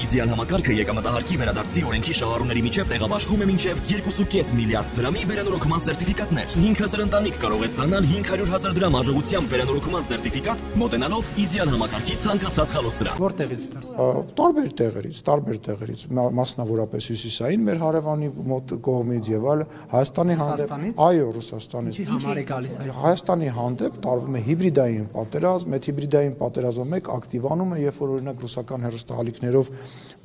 իդեալ համակարգը եկամտահարկի վերադարձի օրենքի շահառուների միջև տեղաբաշխում է մինչև 2.5 միլիարդ դրամի վերանորոգման սերտիֆիկատներ։ 5000 ընտանիք կարող է ստանալ 500,000 դրամ արժողությամբ վերանորոգման սերտիֆիկատ, մոտենալով իդեալ համակարգի ցանկացած խալոցրահ։ Որտեղից դրս։ Տարբեր տեղերից, մասնավորապես հյուսիսային մեր հարևանի մոտ կողմից եւ այլ Հայաստանի հանդեպ, այո, Ռուսաստանից։ Ինչի համար է գալիս այ։ Հայաստանի հանդեպ տարվում է հիբրիդային պատերազմ, այդ հիբրիդային պատերազմը մեկ ակտիվանում է, երբ որ օրինակ ռուսական հեռուստահալիքներով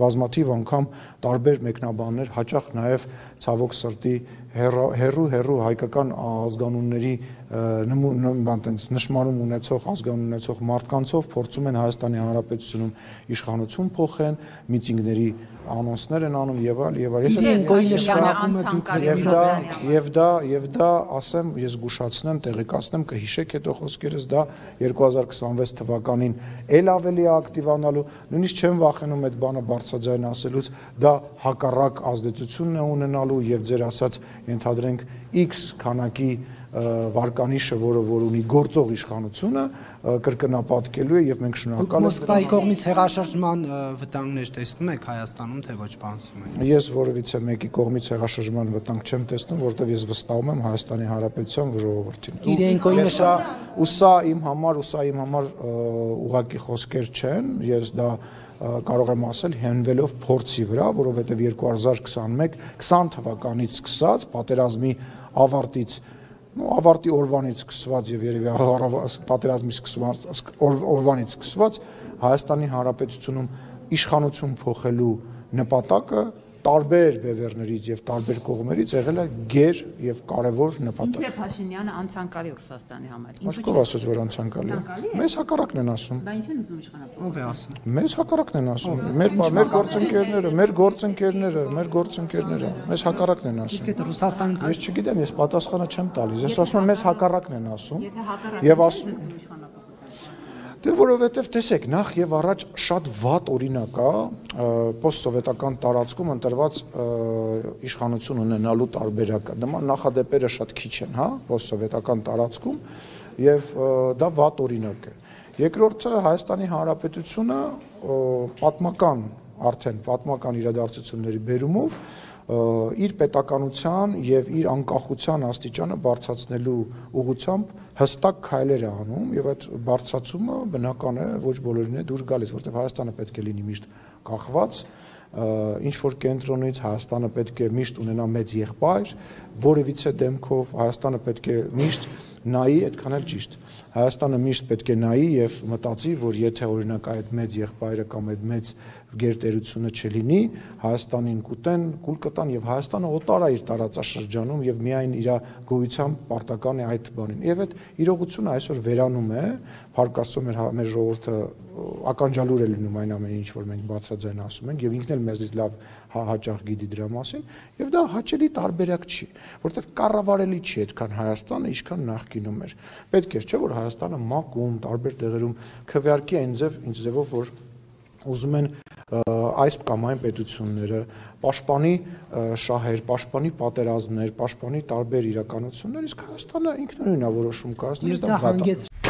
բազմաթիվ անգամ տարբեր մեկնաբաններ, հաճախ նաև ցավոք սրտի հերու հայկական ազգանունների նշմարում ունեցող ազգանուն ունեցող մարդկանցով փորձում են Հայաստանի Հանրապետությունում իշխանություն փոխեն, միտինգների անոնսներ են անում եւ այլ եւ այլ։ Եվ դա ասեմ, ես զգուշացնեմ, տեղեկացնեմ, կհիշեք հետո խոսքերս, դա 2026 թվականին ել ավելի ակտիվանալու, նույնիսկ չեմ վախենում այդ բանը բարձրաձայն ասելուց, դա հակառակ ազդեցությունն է ունենալու եւ ձեր ասած ենթադրենք X քանակի վարկանիշը, որը որ ունի գործող իշխանությունը, կրկնապատկելու է եւ մենք շնորհակալ ենք։ Մոսկվայի կողմից հեղաշրջման վտանգներ տեսնում եք Հայաստանում, թե ոչ, պարոն Սիմոնյան։ Ես որևիցե մեկի կողմից հեղաշրջման վտանգ չեմ տեսնում, որովհետեւ ես վստահում եմ Հայաստանի Հանրապետության ժողովրդին։ Ու սա իմ համար ուղղակի խոսքեր չեն, ես դա կարող եմ ասել հենվելով փորձի վրա, որովհետեւ 2021 թվականից սկսած պատերազմի ավարտի օրվանից սկսված եւ երևի պատերազմի օրվանից սկսված Հայաստանի Հանրապետությունում իշխանություն փոխելու նպատակը տարբեր բևեռներից եւ տարբեր կողմերից եղել է գեր եւ կարեւոր նպատակ։ Ինչու է Փաշինյանը անցանկալի Ռուսաստանի համար։ Ինչու՞ ասած որ անցանկալի է։ Մեզ հակառակն են ասում։ Բա ինչ են ուզում իշխանապետը։ Ով է ասում։ Մեզ հակառակն են ասում։ Մեր գործընկերները, մեզ հակառակն են ասում։ Իսկ այդ Ռուսաստանից Ես չգիտեմ, ես պատասխանը չեմ տալիս։ Ես ասում եմ մեզ հակառակն են ասում։ Եթե հակառակ Եվ ասում Դե որովհետև տեսեք, նախ եւ առաջ շատ վատ օրինակ է պոստսովետական տարածքում ընտրված իշխանություն ունենալու տարբերակը։ Նման նախադեպերը շատ քիչ են, հա, պոստսովետական տարածքում եւ դա վատ օրինակ է։ Երկրորդը Հայաստանի Հանրապետությունը պատմական իրադարձությունների բերումով իր պետականության եւ իր անկախության աստիճանը բարձրացնելու ուղղությամբ հստակ քայլեր է անում եւ այդ բարձրացումը բնական է ոչ բոլորին է դուր գալիս, որտեղ Հայաստանը պետք է լինի միշտ կախված, ինչ որ կենտրոնից Հայաստանը պետք է միշտ ունենա մեծ եղբայր, որևիցե դեմքով Հայաստանը պետք է միշտ նայի, այդքան էլ ճիշտ։ Հայաստանը միշտ պետք է նայի եւ մտածի, որ եթե օրինակ այդ մեծ եղբայրը կամ այդ մեծ գերտերությունը չլինի, Հայաստանին կուտեն, կուլ կտան եւ Հայաստանը օտար է իր տարածաշրջանում եւ միայն իր գոյությամբ պարտական է այդ բանին։ Եվ այդ իրողությունը այսօր վերանում է, փառք Աստծո մեր ժողովուրդը ականջալուր է լինում այն ամենին, ինչ որ մենք բացաձայն ասում ենք եւ ինքն էլ մեզից լավ հաճախ գիտի դրա մասին եւ դա հաճելի տարբերակ չի, որովհետեւ կառավարելի չի այդքան Հայաստանը, ինչքան նախկինում էր։ Պետք է, չէ՞ որ Հայաստանը մակում, տարբեր տեղերում քվեարկի այն ձևով, որ ուզում են այս կամ այն պետությունները պաշտպանի շահեր, պաշտպանի պատերազմներ, պաշտպանի տարբեր իրականություններ, իսկ Հայաստանը ինքնուրույն է որոշում կայացնում, դա հանգեցրել